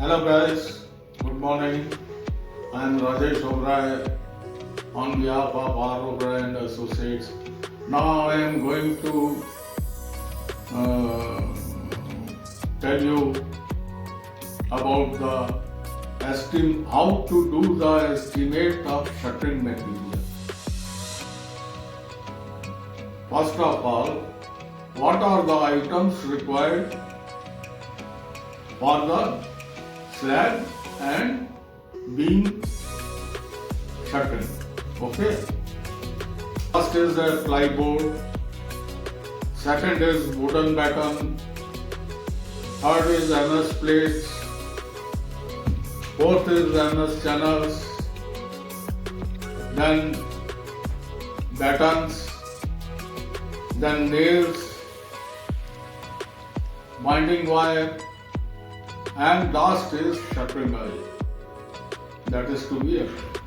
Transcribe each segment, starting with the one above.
Hello guys, good morning. I am Rajesh Obrai on behalf of R. Obrai and Associates. Now I am going to tell you about how to do the estimate of shuttering material. First of all, what are the items required for the slab and beam shuttering? Okay. First is a plyboard, second is wooden batten, third is MS plates, fourth is MS channels, then battens, then nails, binding wire, and last is shuttering oil that is to be applied.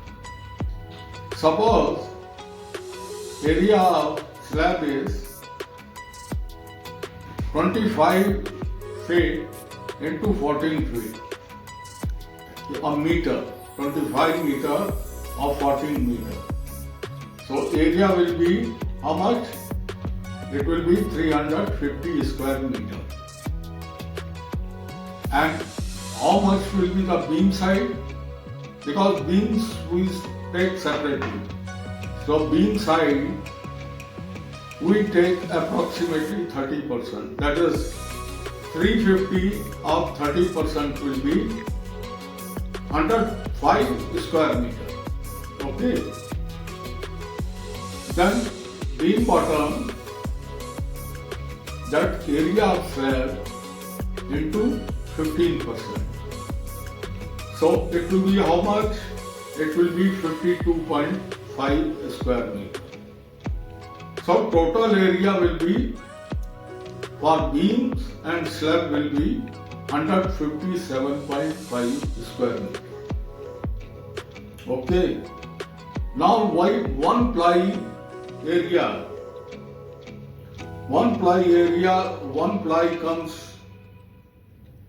Suppose area of slab is 25 feet into 14 feet, a meter, 25 meter or 14 meter. So area will be how much? It will be 350 square meter. And how much will be the beam side? Because beams we take separately. So beam side we take approximately 30%. That is 350 of 30% will be 105 square meter. Okay. Then beam bottom, that area of slab into 15%. So it will be how much? It will be 52.5 square meter. So total area will be for beams and slab will be 157.5 square meter. Okay. Now why one ply area? One ply comes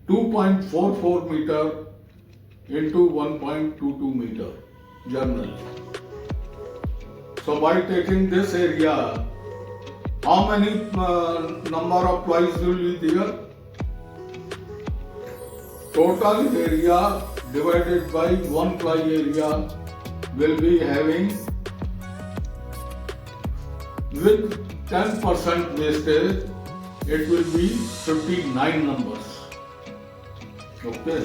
2.44 meter into 1.22 meter generally. So by taking this area, how many number of plies will be there? Total area divided by one ply area will be having, with 10% wastage, it will be 59 numbers. Okay.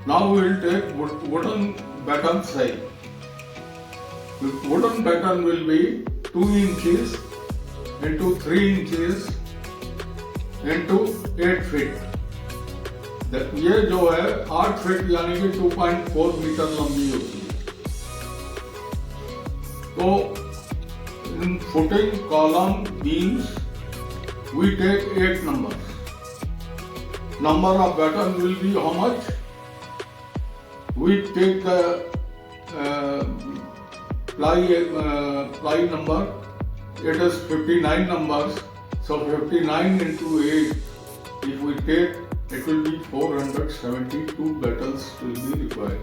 Now we will take wooden batten side. Wooden batten will be 2 inches into 3 inches into 8 feet. ये जो है 8 feet यानी कि 2.4 metre लंबी होती है. तो in footing, column, beams, we take 8 numbers. Number of batten will be how much? We take the ply number. It is 59 numbers. So 59 into 8, if we take, it will be 472 battens will be required.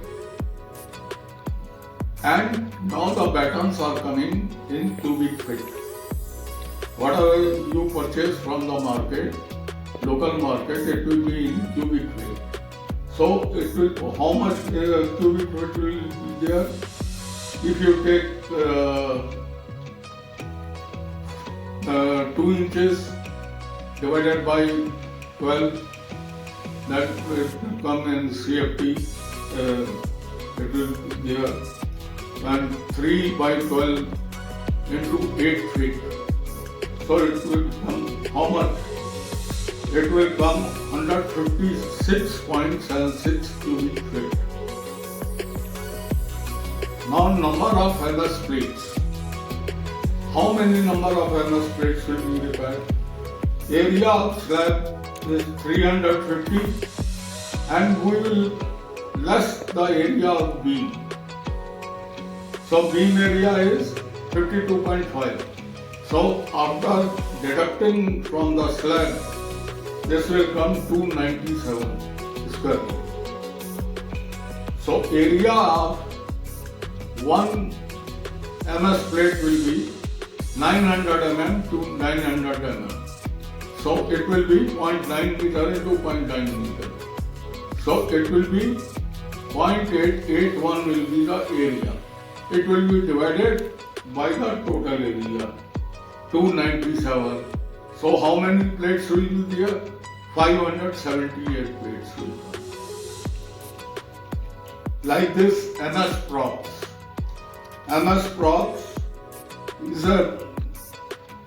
And now the battens are coming in cubic feet. Whatever you purchase from the market, local market, it will be in cubic feet. So it will, how much cubic feet will be there? If you take 2 inches divided by 12, that will come in CFT, it will be there. And 3 by 12 into 8 feet. So it will come how much? It will come 156.76 cubic feet. Now number of MS plates. How many number of MS plates will be required? Area of slab is 350 and we will less the area of beam. So beam area is 52.5. So after deducting from the slab, this will come 297 square meter. So area of one MS plate will be 900 mm to 900 mm. So it will be 0.9 meter into 0.9 meter. So it will be 0.881 will be the area. It will be divided by the total area, 297. So how many plates will be there? 578 plates will come. Like this MS props. MS props is a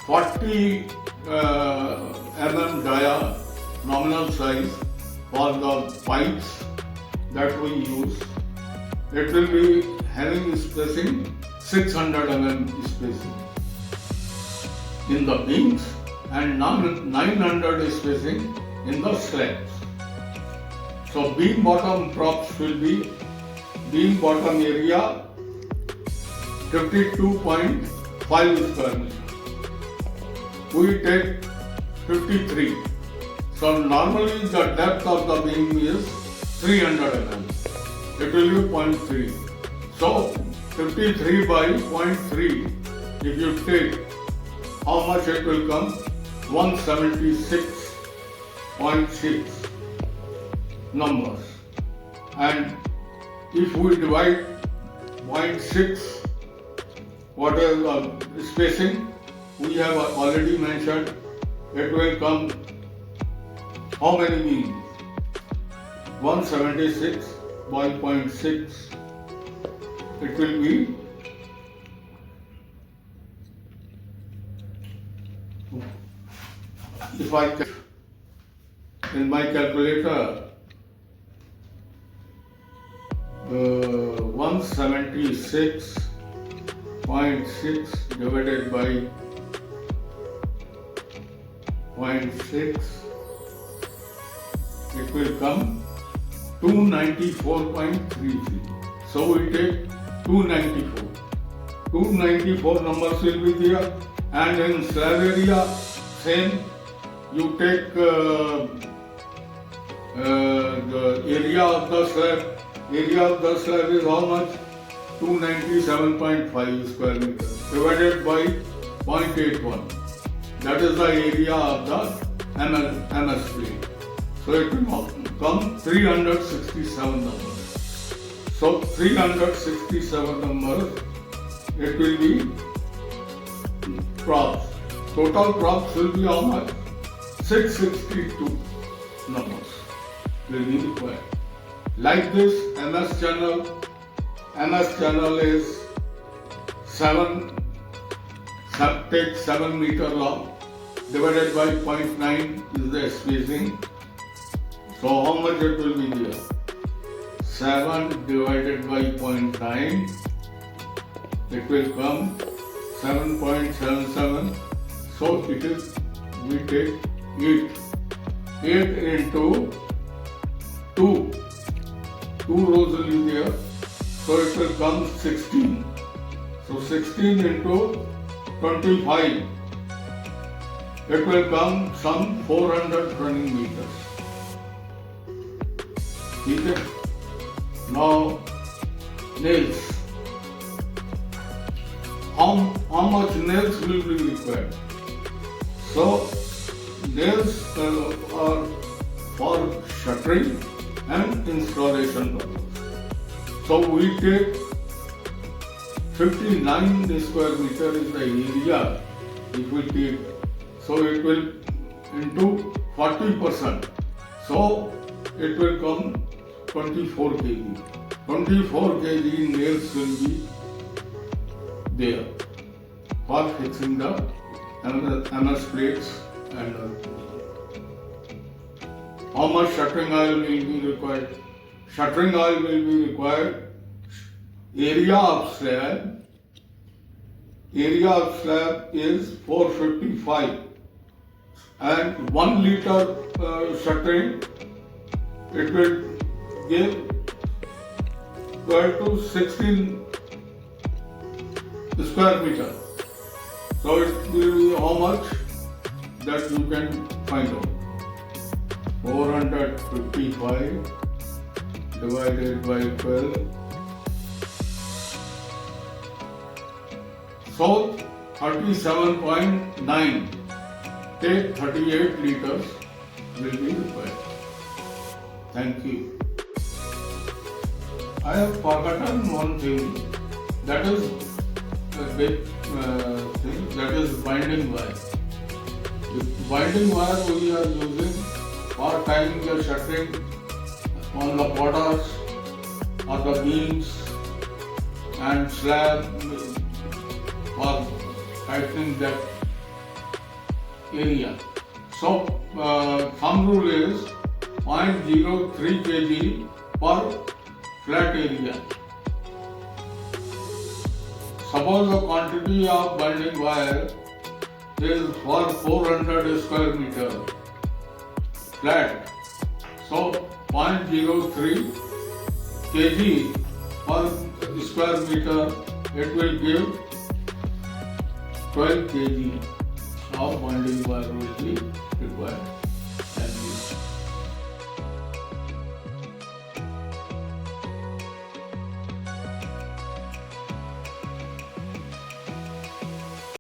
40 mm dia nominal size for the pipes that we use. It will be having spacing 600 mm spacing in the beams and 900 spacing in the slabs. So beam bottom props will be beam bottom area 52.5 square meter. We take 53. So normally the depth of the beam is 300 mm. It will be 0.3. So 53 by 0.3, if you take, how much it will come? 176.6 numbers. And if we divide 0.6, what is the spacing? We have already mentioned. It will come how many beams? 176 by 0.6. It will be if I in my calculator 176.6 divided by 0.6, it will come 294.33. So we take 294. 294 numbers will be there, and in slab area same. You take the area of the slab. Area of the slab is how much? 297.5 square meter divided by 0.81. That is the area of the MS plate. So it will come 367 numbers. So 367 numbers, it will be props. Total props will be how much? 662 numbers will be required. Like this MS channel is 7 meter long, divided by 0.9 is the spacing. So how much it will be there? 7 divided by 0.9, it will come 7.77. So it is, we take 8 into 2 rows will be there, so it will come 16. So 16 into 25, it will come some 400 running meters. Okay? Now nails. How much nails will be required? So nails are for shuttering and installation purpose. So we take 59 square meter is the area it will take. So it will into 40%. So it will come 24 kg. 24 kg nails will be there for fixing the MS plates. And how much shuttering oil will be required? Shuttering oil will be required. Area of slab is 455, and 1 liter shuttering, it will give 12 to 16 square meter. So it will be how much that you can find out. 455 divided by 12. So 37.9, take 38 liters will be required. Thank you. I have forgotten one thing, that is a big thing, that is binding wire. The binding wire we are using for tying the shuttering on the borders or the beams and slab for tightening that area. So thumb rule is 0.03 kg per flat area. Suppose the quantity of binding wire is for 400 square meter flat. So 0.03 kg per square meter, it will give 12 kg of binding wire will be required.